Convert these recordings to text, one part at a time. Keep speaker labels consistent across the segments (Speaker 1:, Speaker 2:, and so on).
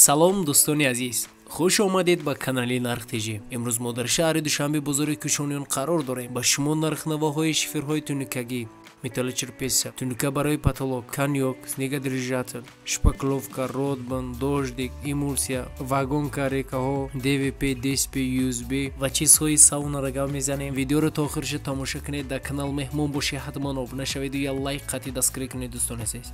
Speaker 1: салом дӯстони азиз, хуш омадед ба канали нарх тж. имрӯз мо дар шаҳри душанбе бозори кӯчониён қарор дорем. ба шумо нархнавоҳои шифрҳои тунукагӣ, металлочерпеса, тунука барои потолок, каньёк, снегодержатель, шпакловка, родбанд, дождик, эмулсия, вагонка, рекаҳо, dvp, dsp, usb ва чизҳои саунара гап мезанем. видеоро то охириша тамошо кунед. дар канал меҳмон бошед, ҳатман обуна шавед ва лайк қатъи дастгирӣ кунед дӯстони азиз.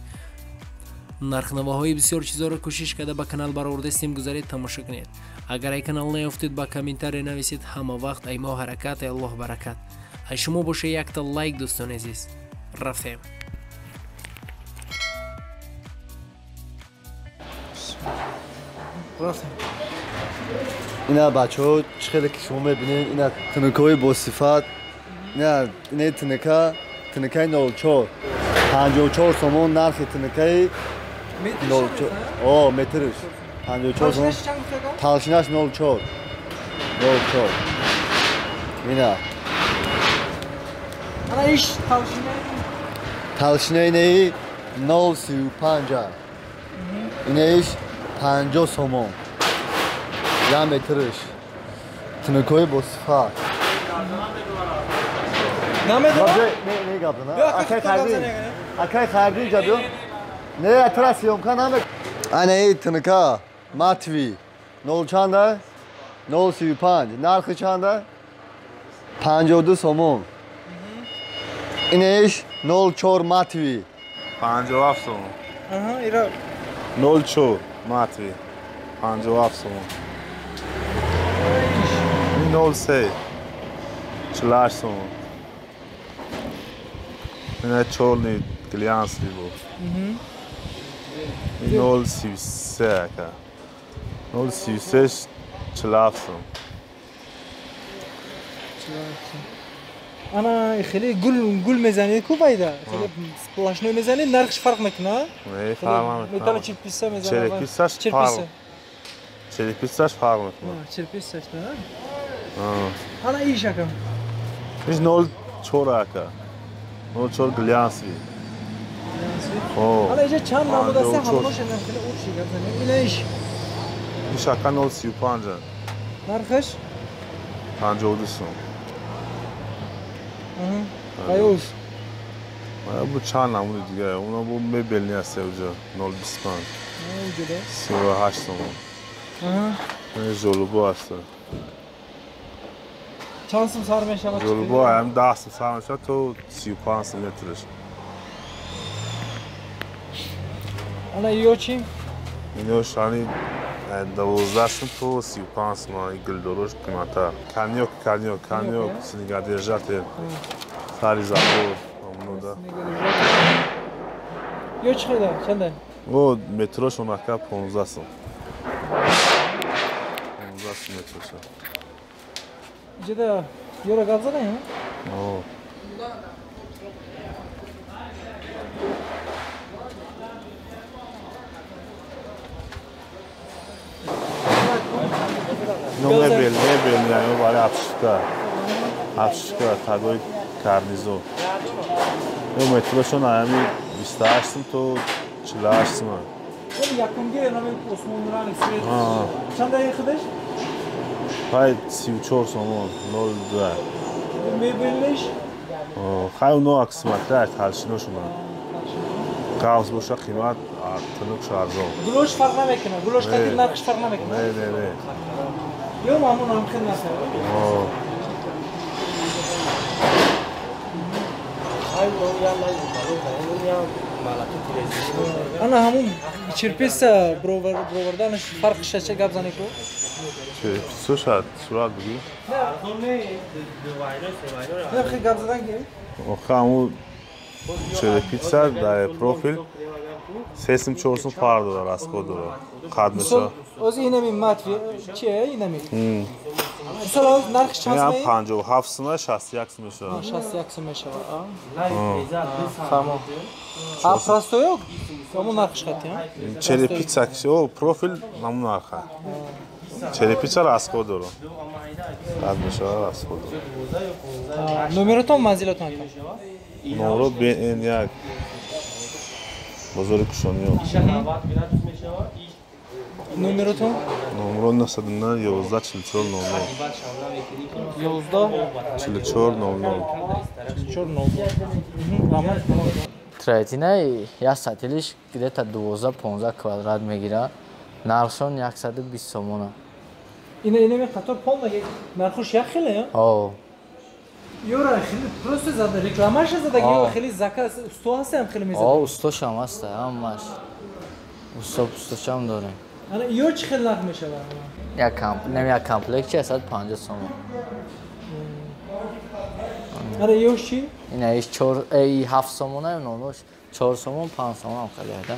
Speaker 1: нархнавоҳои бисёр чизҳоро кӯшиш карда ба канал баровардастем, гузаред тамошо кунед. агар ай канал наёфтед ба комментария нависед. ҳама вақт ай мо ҳаракат, ай аллоҳ баракат. ай шумо боша якта лайк дӯстони азиз. рафтем.
Speaker 2: اینا بچه ها چخیلی که شما میبینید اینا تنکه های با صفت اینا تنکه 04 54 سومون نرخ تنکه 04 مترش 54 سومون تلشینش 04 اینا
Speaker 3: ایش
Speaker 2: تلشینه اینه 035 اینش 50 سومون یا مترش تنکه های با صفت نه گابه نه اکای خریدی اینجا بیو نه اتراسی امکان همه اینه ای تنکه ماتوی 0 چنده 035 نرخ چنده 52 سومون اینش 04 ماتوی
Speaker 4: 57 سومون
Speaker 3: ایرا
Speaker 4: 04 ماتوی 57 سومون این 03 48 سومون این چورنی گلیانسی بود این 033 که 033 47 سومون
Speaker 3: انا خیلی گل میزنید کو باید خیلی پلاشنوی میزنید نرخش فرق میکنه
Speaker 4: نه فرق نمیکنه
Speaker 3: متال چرپیسه میزنه
Speaker 4: چرپیسش فرق چرپیسش فرق میکنه
Speaker 3: چرپیسش نه انا ایش کم
Speaker 4: ایش 04 که 04 گلیانسی
Speaker 3: حالا اینجا چند نمود است همونش نرخه اورشی گفتن این ایش
Speaker 4: این شکل 035
Speaker 3: نرخش
Speaker 4: 52 سوم
Speaker 3: قایوش
Speaker 4: bu çan namuru دیگه اونا bu مبلنی است اونجا 025
Speaker 3: موجوده
Speaker 4: 38 تومن این جلوبو است
Speaker 3: چند سم سر میشه
Speaker 4: جلوبو هم 10 سم سر میشه تو 35 مترش
Speaker 3: انا یو چی
Speaker 4: اینو شانی 12 سم تو 35 ما گل دروش قیمتا کانیوک سنگادیجات ساری زاپور اونودا
Speaker 3: یو چی خیلی چنده
Speaker 4: او متروش اونکا 15 سم 15 سم متروش
Speaker 3: اینجا یو را گاب زدن
Speaker 4: او No mebel yani o bari hapşika tagoy karnizo. O metroşon ayami 28 sım to 48 sım.
Speaker 3: Yakın gel ama Osmanlı'nın eksik. Çanda yakıdış?
Speaker 4: Hay 34 somon 02.
Speaker 3: Mebelleş?
Speaker 4: Hay no aksmatlar talşinoşuna. Kaos boşa kıymat artınık şarjı.
Speaker 3: Goloş fark nemiکنه. Goloş kadar narkış fark nemiکنه.
Speaker 4: Ne.
Speaker 3: Yok ama mümkün nasıl? Ana hamum çirpisa brovardan fark şaşa gab zane ko.
Speaker 4: Sushat surat bugi.
Speaker 3: Ne ki gab zadan ki?
Speaker 4: O hamu çirpisa da profil sesim çoğusun farklı raskodur. Kadmışa.
Speaker 3: O yine mi matvi çiğ yine mi? Mesela narx şans
Speaker 4: Ya
Speaker 3: mı?
Speaker 4: 57 sımı 61 sımı şu.
Speaker 3: 61 meşe var. Tamam. Prosto yok. Ama narx katı ya.
Speaker 4: Çerepitsa ki o profil namun arka. Çerepitsa raskodur. Kadmışa raskodur.
Speaker 3: Numaratон manzilatон aka.
Speaker 4: Номеро БН як бозори кушониё.
Speaker 3: Numaratun?
Speaker 4: Номерон насадна 11 44 00.
Speaker 3: 11
Speaker 4: 44 00.
Speaker 3: 44 Рамат.
Speaker 5: Троетина як сатилиш где-то 12-15 квадрат мегира. Нархшон 120 сомона.
Speaker 3: Ина мекатор полна нархош як хеле я?
Speaker 5: О.
Speaker 3: Ёра, хеле просто зада рекламаш зада ё хеле заказ усто ҳастам хеле мезад.
Speaker 5: О, устошам аста, ҳамаш. Устошам дорем.
Speaker 3: Ана ё чи хеле нарх мешава?
Speaker 5: Як комплект 150 сомон.
Speaker 3: Ана ё чи?
Speaker 5: Ина иш 7 сомон ай нонош 4 сомон 5 сомон хеле ада.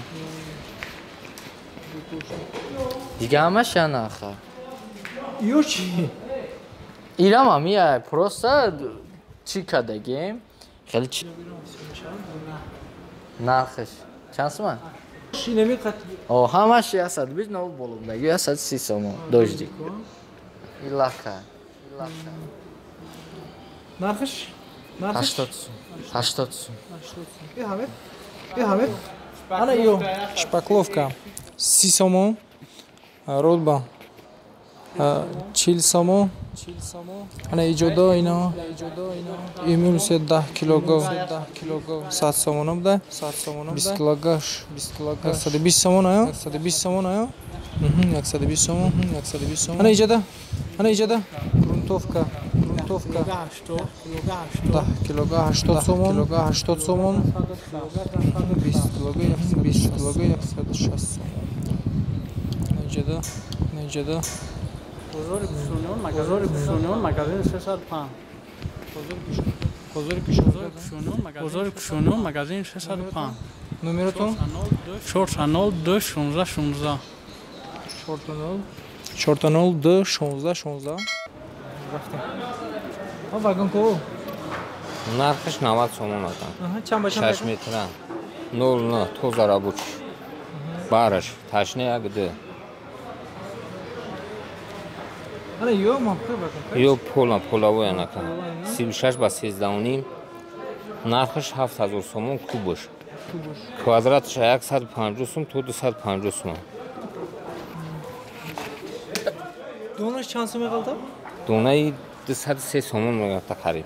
Speaker 5: Дига ҳамаш я нарха.
Speaker 3: Ё чи?
Speaker 5: Ирама мия просто чи кадагем? Хеле чи. Нархш. Чансма?
Speaker 3: Шина мекат.
Speaker 5: О, ҳамаш 120 нов болумдаги 130 сомон дошти. Илака.
Speaker 3: Нархш?
Speaker 5: 80 сом. 80 сом.
Speaker 3: Ҳамед. Ана ё шпакловка 30 сомон. Рудба 40 сомон. Ана иҷода ина имун 10 килограмм 100 сомон буда 20 килограмм 120 сомон ая 120 сомон ая 120 сомон ана иҷода грунтовка 10 килограмм 80 сомон 20 килограмм 160 сомон иҷода
Speaker 6: بزرگ کشونیون مگزین 605 بزرگ کشونیون مگزین 605
Speaker 3: номеротон
Speaker 6: 402 16 16
Speaker 3: 402 16 16 ва вагонко
Speaker 7: нархш 90 сомон атан.
Speaker 3: чанд ба чанд
Speaker 7: 6 метра 0 тоза рабочий бараш ташне ягды
Speaker 3: ана ё мамка вагонко
Speaker 7: ё полавой анакан 36 ба 13 нархш 7000 сомон кубош квадратш 150 сом то 250 сом
Speaker 3: донаш чанд сом меқалта
Speaker 7: донаи 203 сомон мегafta қариб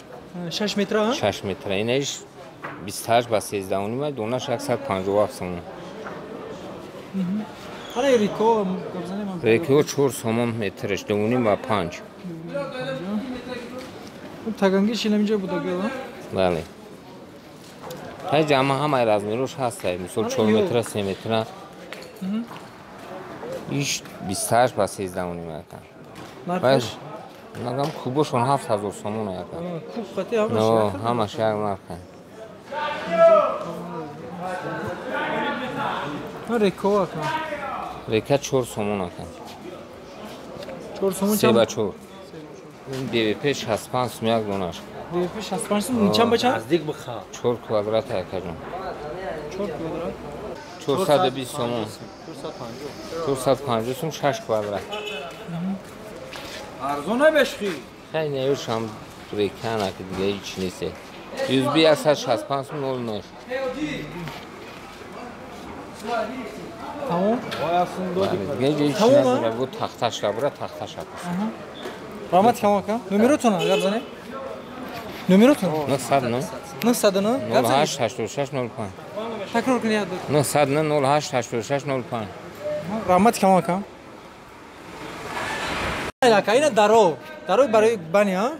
Speaker 3: 6 метра
Speaker 7: 6 метра инаш 28 ба 13 ма донаш 157 сомон
Speaker 3: ана рико габзане
Speaker 7: реко 4 сомон метрш доним ба 5
Speaker 3: таганги шинамиҷа будагела
Speaker 7: бале ҳай ҷама ҳамаи размерош ҳастай мисол 4 метра 3 метра иш 28 ба 13 мекан
Speaker 3: нархш
Speaker 7: нагам кубошон 7000 сомон якан
Speaker 3: куб хати
Speaker 7: ҳамаш як нархан
Speaker 3: рико ака
Speaker 7: река 4 сомон акан
Speaker 3: 4 сомон
Speaker 7: 3 ба 4 ДВП 65 сом як донаш
Speaker 3: ДВП 65 сом чанд ба чанд
Speaker 7: 4 квадрат якажон
Speaker 3: 4 квадрат
Speaker 7: 420 сомон 450 сом 6 квадрат
Speaker 3: арзона бешхи
Speaker 7: хай неюшам рекана ки дига ҳеҷ нест юзби 165 сом 0
Speaker 3: тамом
Speaker 7: дига ҳеҷ надора бу тахташ рабура тахташ апас
Speaker 3: рамат камака номеротона габзане номеротон
Speaker 7: 909
Speaker 3: 909 габзане
Speaker 7: 08 86 05
Speaker 3: такрор кунӣ
Speaker 7: 909 08 86 05
Speaker 3: рамат камака ака ина даро барои бани а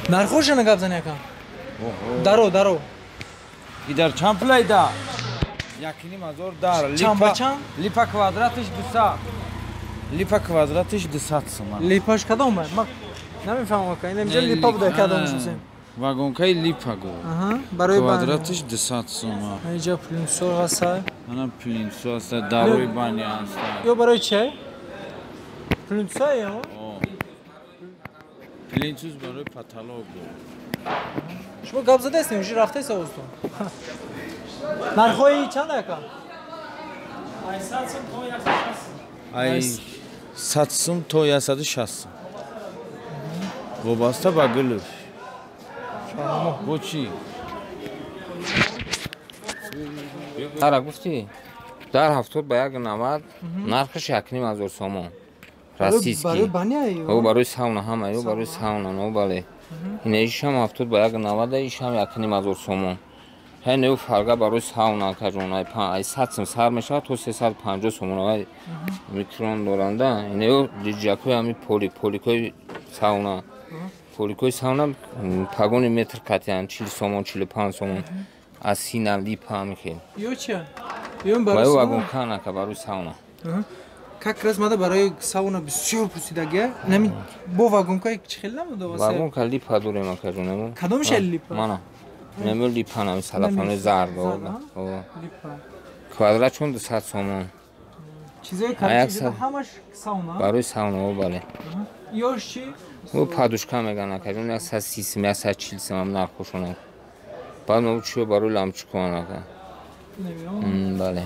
Speaker 3: нархошана габзане ака даро
Speaker 8: идар чанд пулайда якини мазор дар
Speaker 3: чанд ба чанд
Speaker 8: липа квадратиш 200 липа квадратиш 200 сом
Speaker 3: липаш кадом ман намефаҳмам ака ина инҷа липа буда кадомш мисем
Speaker 8: вагонкаи липа го
Speaker 3: барои
Speaker 8: квадратиш 200 сом
Speaker 3: инҷа плинсор ҳаста
Speaker 8: ана плинсо аста дарои бани аста
Speaker 3: ё барои че плинсо я
Speaker 8: плинсус барои паталог
Speaker 3: шумо гап задаистем ӯши рафтаиса ӯстон нархҳои чанд ака
Speaker 8: ай 100 сом то 160 сом вобаста ба гулуш бо чӣ
Speaker 7: Тара гуфти? Дар 70 ба 190 нархш 1000 сомон. Российский.
Speaker 3: Барои баня?
Speaker 7: О, барои сауна ҳама, ё барои сауна, но бале. Инешам 70 ба 190, ишам 1000 сомон. Ҳай нев фарга барои сауна кажон, ай 100 сом сар мешавад то 350 сомон. Ай микрон доранда, инеё диҷакои ами поликои сауна. Поликои сауна пагони метр катян 40 сомон, 45 сомон. Аз сина липа мехел.
Speaker 3: Ё ча? Ё
Speaker 7: барои вагон канака барои сауна.
Speaker 3: Как раз мада барои сауна бисёр пусидага. Нами бо вагонка чӣ хел намуда васе?
Speaker 7: Вагонка липа дорем акажон.
Speaker 3: Кадомш липа?
Speaker 7: Мана. Немо липа нами салафани зард.
Speaker 3: Липа.
Speaker 7: Квадрат чун 200 сомон.
Speaker 3: Чизои карчида ҳамаш сауна?
Speaker 7: Барои сауна бале.
Speaker 3: Ёш чӣ?
Speaker 7: О падушка меган акажон 130 сом, 140 сом ам нархошон. Баъд мо чӣ барои ламчук анака. Бале.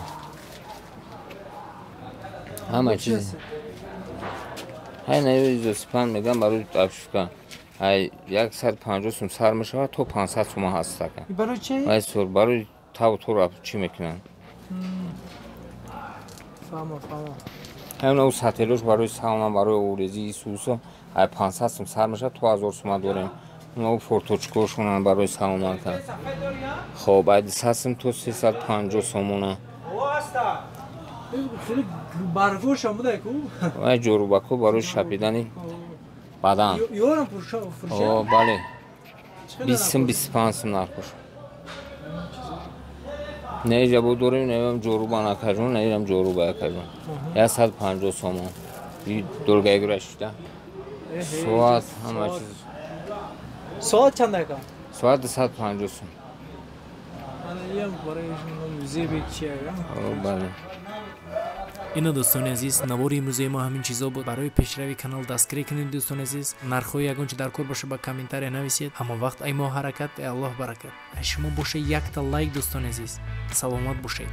Speaker 7: Ҳама чиз. Ҳай наё изоспан меган барои ташка. Ай 150 сом сар мешавад то 500 сом ҳаст ака.
Speaker 3: Барои чӣ?
Speaker 7: Ай сор барои тавтура чӣ мекунанд?
Speaker 3: Фама.
Speaker 7: Ҳай наё сателош барои сауна, барои орези сусо ай 500 сом сар мешавад то 1000 сом дорем. Мо форточкошон барои сауна ака. Хоб ай 200 сом то 350 сомона.
Speaker 3: Баргошам будаку?
Speaker 7: Ай ҷорубако барои шапидани бадан.
Speaker 3: Ёрам фурша?
Speaker 7: О, бале. 20 сом 25 сом нархош. Не ҷабо дорем, неам ҷоруба накажон, неам ҷоруба акажон. 150 сомон. И долгай гурашида. Соат ҳама чиз.
Speaker 3: Соат чанд ака?
Speaker 7: Соат 250 сом.
Speaker 3: Ана ям барои зебек чи ага?
Speaker 7: О, бале.
Speaker 1: اینا دوستان عزیز نوار امروزی ما همین چیزا بود. برای پیشروی کانال دستگیری کنید دوستان عزیز. نرخ‌های یگان چه در کار باشه با کامنتار نویسید. اما وقت ای ما حرکت ای الله برکت. شما باشه یک تا لایک دوستان عزیز. سلامت باشید.